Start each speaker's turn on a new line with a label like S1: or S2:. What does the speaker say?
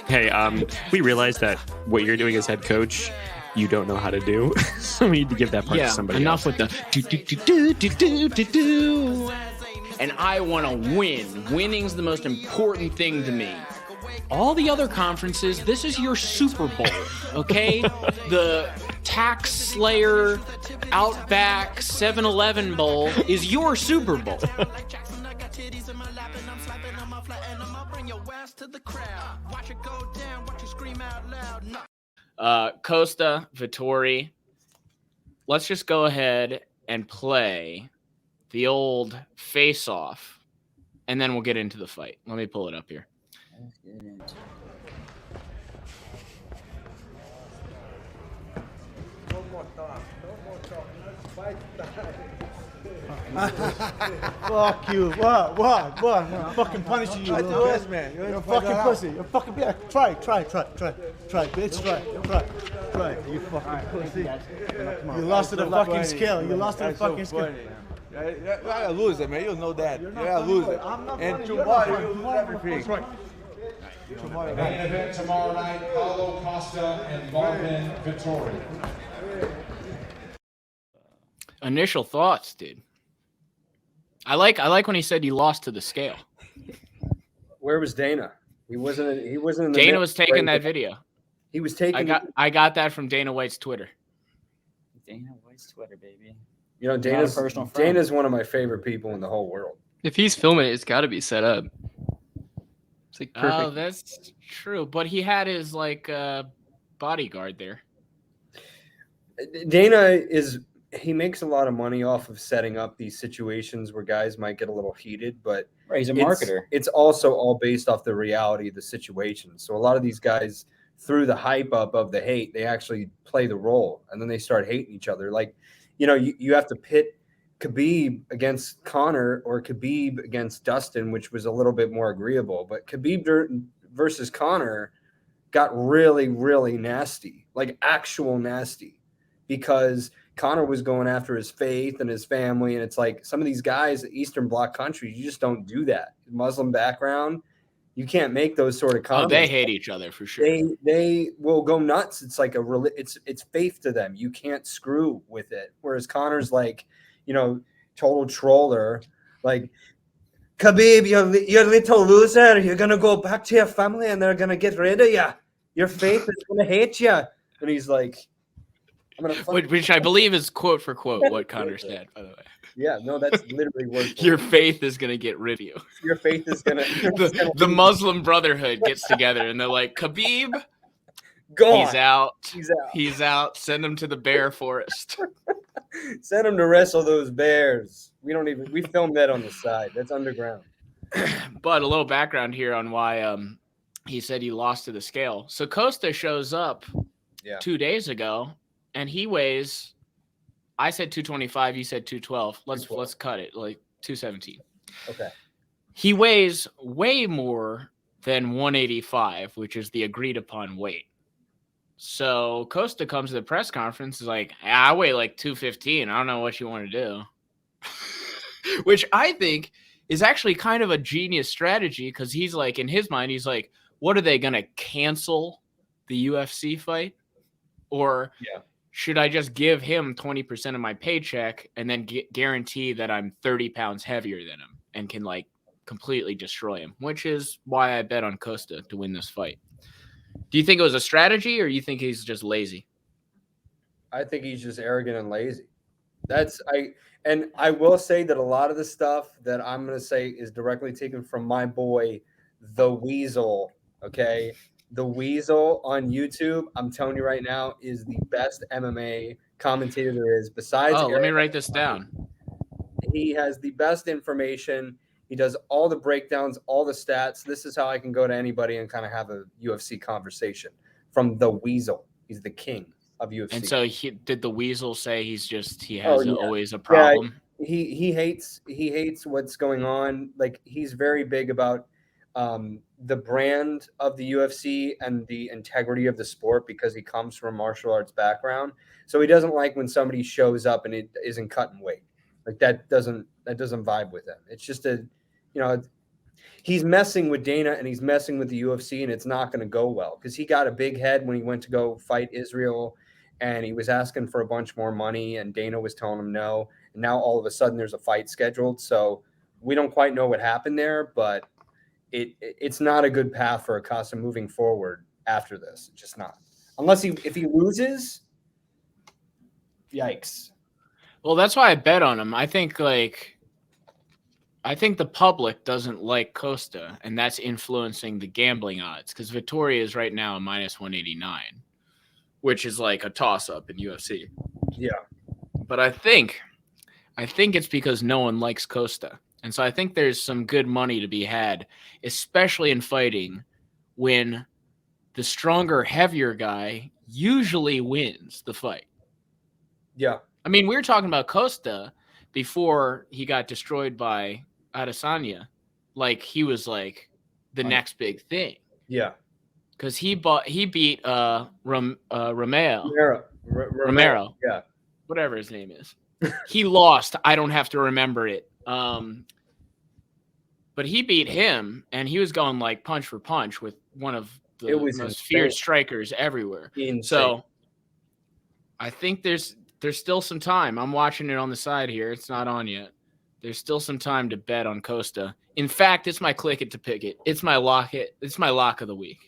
S1: Hey, we realize that what you're doing as head coach, you don't know how to do. So we need to give that part to somebody
S2: enough
S1: else.
S2: with the do. And I want to win. Winning's the most important thing to me. All the other conferences, this is your Super Bowl, okay? The Tax Slayer Outback 7-Eleven Bowl is your Super Bowl. Costa, Vettori, let's just go ahead and play the old face-off, and then we'll get into the fight. Let me pull it up here.
S3: Let's get into it.
S4: No more talk. Fight time.
S5: Fuck you. What? I'm fucking punishing you.
S4: I
S5: little
S4: do
S5: bitch.
S4: this, man.
S5: You're a fucking pussy. You're fucking bitch. Try, bitch. Try. You fucking pussy. You lost to the fucking scale. You lost to the fucking scale.
S4: You're a loser, man. You know that. You're a loser. And
S5: You're
S4: tomorrow
S5: not
S4: you lose
S5: funny.
S4: everything.
S5: That's right.
S6: Main event tomorrow night, Paulo Costa and Marvin Vettori.
S2: Initial thoughts, dude. I like when he said he lost to the scale.
S7: Where was Dana? He wasn't in the
S2: Dana was taking that video.
S7: He was taking
S2: I got that from Dana White's Twitter.
S3: Dana White's Twitter, baby.
S7: You know, Dana's one of my favorite people in the whole world.
S8: If he's filming it, it's got to be set up. It's like perfect.
S2: Oh, that's true. But he had his bodyguard there.
S7: Dana he makes a lot of money off of setting up these situations where guys might get a little heated, but
S3: Right, he's a marketer.
S7: It's also all based off the reality of the situation. So a lot of these guys, through the hype up of the hate, they actually play the role, and then they start hating each other. Like, you know, you have to pit Khabib against Conor or Khabib against Dustin, which was a little bit more agreeable. But Khabib versus Conor got really, really nasty, like actual nasty, because Conor was going after his faith and his family. And it's like some of these guys, Eastern Bloc countries, you just don't do that. Muslim background, you can't make those sort of comments.
S2: Oh, they hate each other for sure.
S7: They will go nuts. It's like it's faith to them. You can't screw with it. Whereas Conor's like, you know, total troller. Like, Khabib, you're a little loser. You're gonna go back to your family and they're gonna get rid of you. Your faith is gonna hate you. And he's like,
S2: which I believe is quote for quote what Conor said, by the way.
S7: Yeah, no, that's literally what
S2: your faith is gonna get rid of you.
S7: Your faith is gonna
S2: the Muslim Brotherhood gets together and they're like, Khabib,
S7: gone.
S2: He's out. Send him to the bear forest.
S7: Send him to wrestle those bears. We filmed that on the side. That's underground.
S2: But a little background here on why he said he lost to the scale. So Costa shows up 2 days ago. And he weighs, I said 225, you said 212. Let's cut it, like 217.
S7: Okay.
S2: He weighs way more than 185, which is the agreed upon weight. So Costa comes to the press conference, is like, I weigh like 215. I don't know what you want to do. Which I think is actually kind of a genius strategy, because he's like, in his mind, he's like, what are they going to cancel the UFC fight? Or should I just give him 20% of my paycheck and then guarantee that I'm 30 pounds heavier than him and can like completely destroy him, which is why I bet on Costa to win this fight. Do you think it was a strategy or you think he's just lazy?
S7: I think he's just arrogant and lazy. And I will say that a lot of the stuff that I'm going to say is directly taken from my boy, the Weasel. Okay. The Weasel on YouTube, I'm telling you right now, is the best MMA commentator there is. Besides,
S2: let me write this down.
S7: He has the best information. He does all the breakdowns, all the stats. This is how I can go to anybody and kind of have a UFC conversation from the Weasel. He's the king of UFC.
S2: And so did the Weasel say he has always a problem?
S7: Yeah, he hates what's going on. Like, he's very big about the brand of the UFC and the integrity of the sport, because he comes from a martial arts background. So he doesn't like when somebody shows up and it isn't cutting weight. Like, that doesn't vibe with him. It's just he's messing with Dana and he's messing with the UFC, and it's not going to go well because he got a big head when he went to go fight Israel, and he was asking for a bunch more money, and Dana was telling him no. And now all of a sudden there's a fight scheduled, so we don't quite know what happened there, but it's not a good path for Acosta moving forward after this. It's just not. Unless if he loses, yikes.
S2: Well, that's why I bet on him. I think the public doesn't like Costa, and that's influencing the gambling odds because Vettori is right now a -189, which is like a toss-up in UFC.
S7: Yeah.
S2: But I think it's because no one likes Costa. And so I think there's some good money to be had, especially in fighting when the stronger, heavier guy usually wins the fight.
S7: Yeah.
S2: I mean, we were talking about Costa before he got destroyed by Adesanya. Like, he was like the next big thing.
S7: Yeah.
S2: Because he beat Romero.
S7: Yeah.
S2: Whatever his name is. He lost. I don't have to remember it. But he beat him, and he was going like punch for punch with one of the most feared strikers everywhere.
S7: Insane.
S2: So I think there's still some time. I'm watching it on the side here. It's not on yet. There's still some time to bet on Costa. In fact, it's my click it to pick it. It's my lock it. It's my lock of the week.